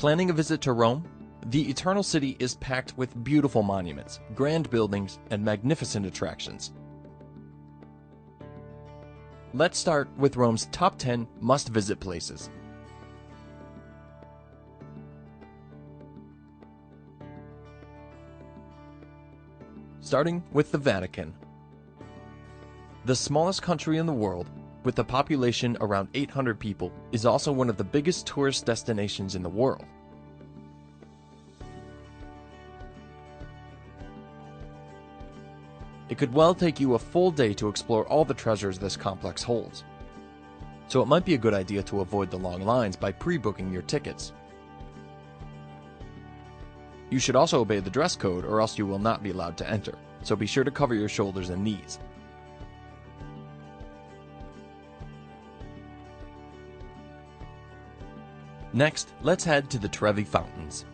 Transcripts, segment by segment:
Planning a visit to Rome? The Eternal City is packed with beautiful monuments, grand buildings, and magnificent attractions. Let's start with Rome's top 10 must-visit places. Starting with the Vatican. The smallest country in the world, with a population around 800 people, is also one of the biggest tourist destinations in the world. It could well take you a full day to explore all the treasures this complex holds. So it might be a good idea to avoid the long lines by pre-booking your tickets. You should also obey the dress code or else you will not be allowed to enter, so be sure to cover your shoulders and knees. Next, let's head to the Trevi Fountains.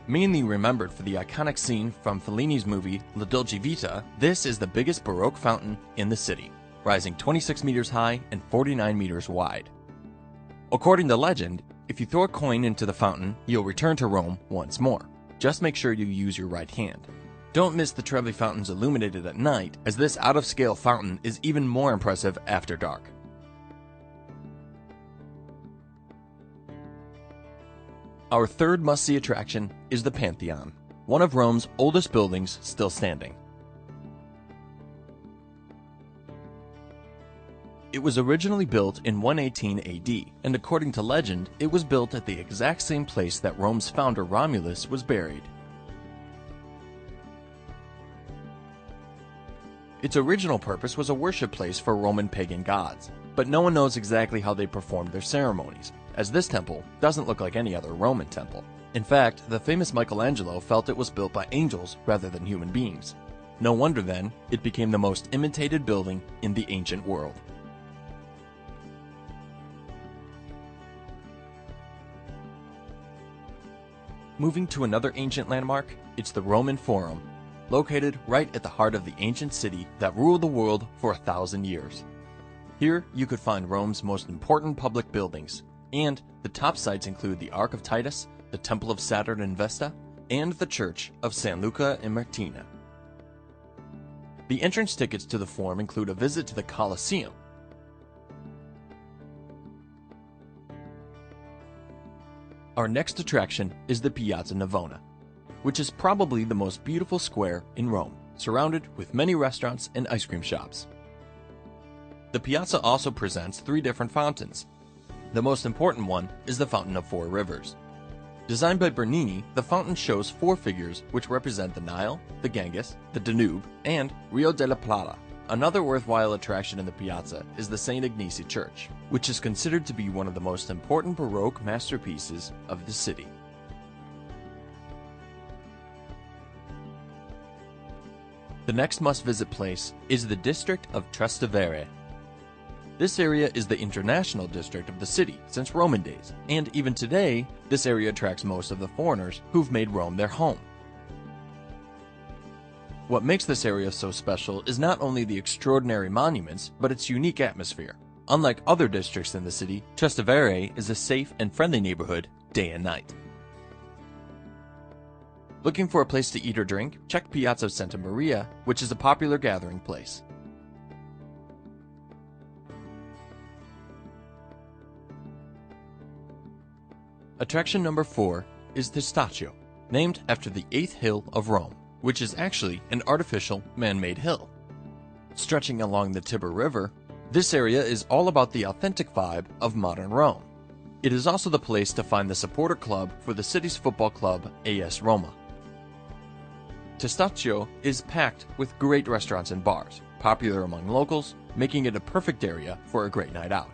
Mainly remembered for the iconic scene from Fellini's movie La Dolce Vita, this is the biggest Baroque fountain in the city, rising 26 meters high and 49 meters wide. According to legend, if you throw a coin into the fountain, you'll return to Rome once more. Just make sure you use your right hand. Don't miss the Trevi Fountains illuminated at night, as this out-of-scale fountain is even more impressive after dark. Our third must-see attraction is the Pantheon, one of Rome's oldest buildings still standing. It was originally built in 118 AD, and according to legend, it was built at the exact same place that Rome's founder Romulus was buried. Its original purpose was a worship place for Roman pagan gods, but no one knows exactly how they performed their ceremonies, as this temple doesn't look like any other Roman temple. In fact, the famous Michelangelo felt it was built by angels rather than human beings. No wonder then, it became the most imitated building in the ancient world. Moving to another ancient landmark, it's the Roman Forum, located right at the heart of the ancient city that ruled the world for 1,000 years. Here, you could find Rome's most important public buildings, and the top sites include the Ark of Titus, the Temple of Saturn in Vesta, and the Church of San Luca in Martina. The entrance tickets to the Forum include a visit to the Colosseum. Our next attraction is the Piazza Navona, which is probably the most beautiful square in Rome, surrounded with many restaurants and ice cream shops. The piazza also presents 3 different fountains. The most important one is the Fountain of 4 Rivers. Designed by Bernini, the fountain shows 4 figures which represent the Nile, the Ganges, the Danube, and Rio de la Plata. Another worthwhile attraction in the piazza is the St. Ignace Church, which is considered to be one of the most important Baroque masterpieces of the city. The next must-visit place is the district of Trastevere. This area is the international district of the city since Roman days, and even today, this area attracts most of the foreigners who've made Rome their home. What makes this area so special is not only the extraordinary monuments, but its unique atmosphere. Unlike other districts in the city, Trastevere is a safe and friendly neighborhood day and night. Looking for a place to eat or drink? Check Piazza Santa Maria, which is a popular gathering place. Attraction number 4 is Testaccio, named after the 8th hill of Rome, which is actually an artificial man-made hill. Stretching along the Tiber River, this area is all about the authentic vibe of modern Rome. It is also the place to find the supporter club for the city's football club, AS Roma. Testaccio is packed with great restaurants and bars, popular among locals, making it a perfect area for a great night out.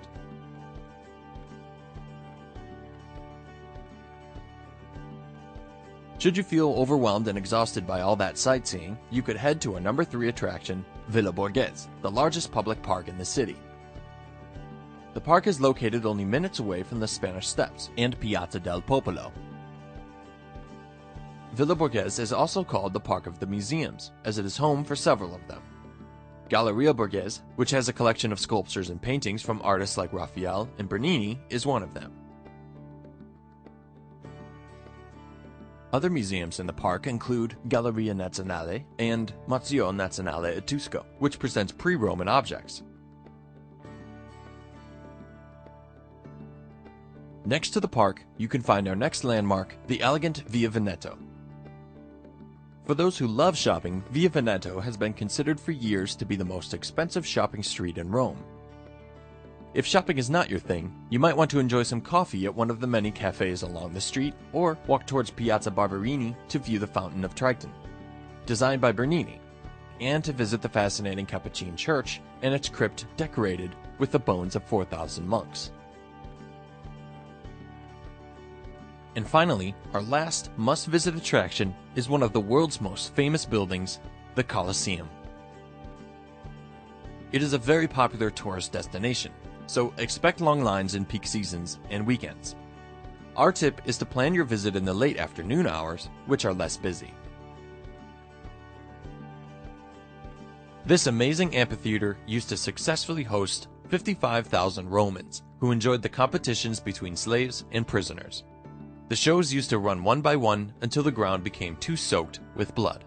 Should you feel overwhelmed and exhausted by all that sightseeing, you could head to a number 3 attraction, Villa Borghese, the largest public park in the city. The park is located only minutes away from the Spanish Steps and Piazza del Popolo. Villa Borghese is also called the Park of the Museums, as it is home for several of them. Galleria Borghese, which has a collection of sculptures and paintings from artists like Raphael and Bernini, is one of them. Other museums in the park include Galleria Nazionale and Museo Nazionale Etrusco, which presents pre-Roman objects. Next to the park, you can find our next landmark, the elegant Via Veneto. For those who love shopping, Via Veneto has been considered for years to be the most expensive shopping street in Rome. If shopping is not your thing, you might want to enjoy some coffee at one of the many cafes along the street, or walk towards Piazza Barberini to view the Fountain of Triton, designed by Bernini, and to visit the fascinating Capuchin Church and its crypt decorated with the bones of 4,000 monks. And finally, our last must-visit attraction is one of the world's most famous buildings, the Colosseum. It is a very popular tourist destination, so expect long lines in peak seasons and weekends. Our tip is to plan your visit in the late afternoon hours, which are less busy. This amazing amphitheater used to successfully host 55,000 Romans who enjoyed the competitions between slaves and prisoners. The shows used to run one by one until the ground became too soaked with blood.